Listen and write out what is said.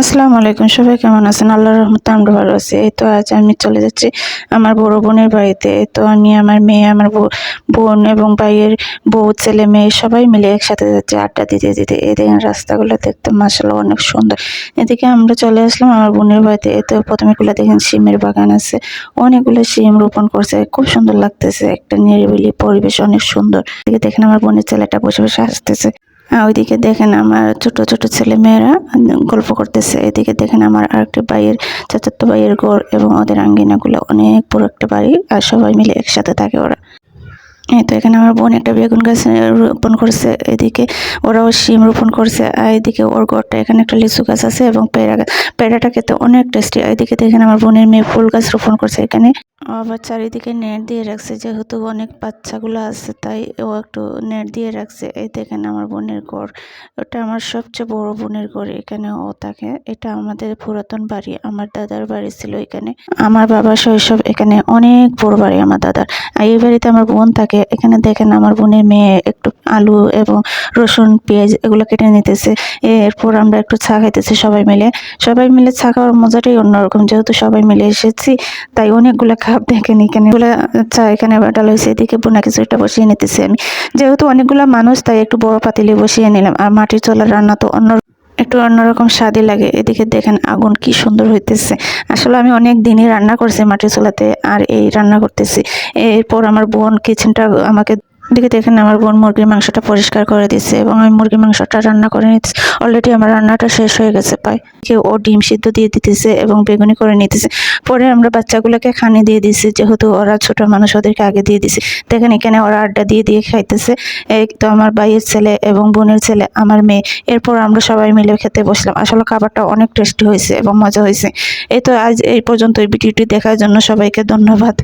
আসসালামু আলাইকুম, সবাই কেমন আছেন? আল্লাহর রহমতে আমরা ভালো আছি। এই তো আজ আমি চলে যাচ্ছি আমার বড় বোনের বাড়িতে। এই তো আমি, আমার মেয়ে, আমার বোন এবং ভাইয়ের বউ, ছেলে মেয়ে সবাই মিলে একসাথে যাচ্ছি আড্ডা দিতে দিতে। এই দেখেন রাস্তাগুলো দেখতে মাশাআল্লাহ অনেক সুন্দর। এদিকে আমরা চলে আসলাম আমার বোনের বাড়িতে। এই তো প্রথমে গুলো দেখেন সিমের বাগান আছে, অনেকগুলো সিম রোপণ করছে, খুব সুন্দর লাগতেছে। একটা নিরিবিলি পরিবেশ, অনেক সুন্দর। এদিকে দেখেন আমার বোনের ছেলেটা বসে বসে হাসতেছে। ওইদিকে দেখেন আমার ছোট ছোট ছেলে মেয়েরা গল্প করতেছে। এদিকে দেখেন আমার আরেকটা ভাইয়ের, চাচাতো ভাইয়ের ঘর এবং ওদের আঙ্গিনাগুলো অনেক বড় একটা বাড়ি, আর সবাই মিলে একসাথে থাকে ওরা। এই তো এখানে আমার বোন একটা বেগুন গাছ রোপণ করছে, এদিকে ওরাও শিম রোপণ করছে, আর এদিকে ওর ঘরটা, এখানে একটা লিচু গাছ আছে এবং পেয়ারা গাছ। পেয়ারাটা খেতে অনেক টেস্টি। এদিকে দেখেন আমার বোনের মেয়ে ফুল গাছ রোপণ করছে এখানে। আবার চারিদিকে নেট দিয়ে রাখছে, যেহেতু অনেক বাচ্চাগুলো আছে তাই ও একটু নেট দিয়ে রাখছে। এই দেখেন আমার বোনের ঘর, ওটা আমার সবচেয়ে বড় বোনের ঘর, এখানে ও থাকে। এটা আমাদের পুরাতন বাড়ি, আমার দাদার বাড়ি ছিল এখানে। আমার বাবা শৈশব এখানে, অনেক বড় বাড়ি আমার দাদার। আর এই বাড়িতে আমার বোন থাকে। এখানে দেখেন আমার বোনের মেয়ে একটু আলু এবং রসুন পেঁয়াজ এগুলো কেটে নিতেছে। এরপর আমরা একটু চা খাইতেছি সবাই মিলে। সবাই মিলে চা খাওয়ার মজাটাই অন্যরকম, যেহেতু সবাই মিলে এসেছি তাই অনেকগুলো কাপ দেখেন এখানে এগুলা চা এখানে ডাল হয়েছে। এদিকে বোনা কিছু একটা বসিয়ে নিতেছি আমি, যেহেতু অনেকগুলো মানুষ তাই একটু বড় পাতিলে বসিয়ে নিলাম। আর মাটির চুলার রান্না তো একটু অন্যরকম স্বাদই লাগে। এদিকে দেখেন আগুন কি সুন্দর হইতেছে। আসলে আমি অনেক দিনই রান্না করছি মাটির চুলাতে, আর এই রান্না করতেছি। এরপর আমার বোন কিচেনটা আমাকে, এদিকে দেখেন আমার বোন মুরগির মাংসটা পরিষ্কার করে দিচ্ছে এবং আমি মুরগির মাংসটা রান্না করে নিচ্ছি। অলরেডি আমার রান্নাটা শেষ হয়ে গেছে প্রায়। কেউ ও ডিম সিদ্ধ দিয়ে দিতেছে এবং বেগুনি করে নিতেছে। পরে আমরা বাচ্চাগুলোকে খানি দিয়ে দিছি, যেহেতু ওরা ছোট মানুষ ওদেরকে আগে দিয়ে দিছি। দেখেন এখানে ওরা আড্ডা দিয়ে দিয়ে খাইতেছে। এই তো আমার ভাইয়ের ছেলে এবং বোনের ছেলে, আমার মেয়ে। এরপর আমরা সবাই মিলে খেতে বসলাম। আসলে খাবারটা অনেক টেস্টি হয়েছে এবং মজা হয়েছে। এই তো আজ এই পর্যন্ত, এই ভিডিওটি দেখার জন্য সবাইকে ধন্যবাদ।